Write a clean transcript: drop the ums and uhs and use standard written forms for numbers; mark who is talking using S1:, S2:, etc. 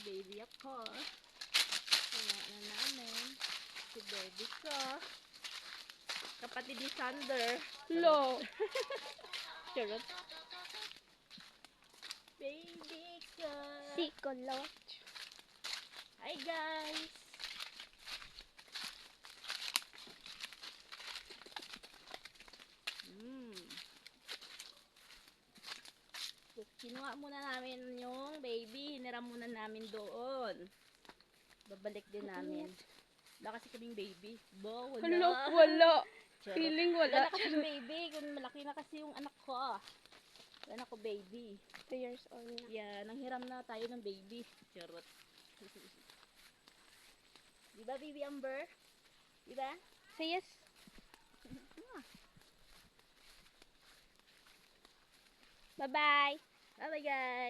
S1: baby ako. Kaya na namin. Si baby ko. Kapatid ni Sander.
S2: Lo.
S1: Charot. Baby ko.
S2: Sikolot.
S1: Hi guys. Kinuha muna namin yung baby. Hiniram muna namin doon. Babalik din namin. Wala kasi kaming baby. Bo, wala.
S2: Hello, wala.
S1: Charot.
S2: Feeling
S1: Wala
S2: wala.
S1: na kaming baby. Kung malaki na kasi yung anak ko. Wala na ko baby.
S2: 2 years old na.
S1: Yeah, nanghiram na tayo ng baby. Charot. Diba, baby Amber? Diba?
S2: Say yes. Bye-bye.
S1: Bye-bye, guys.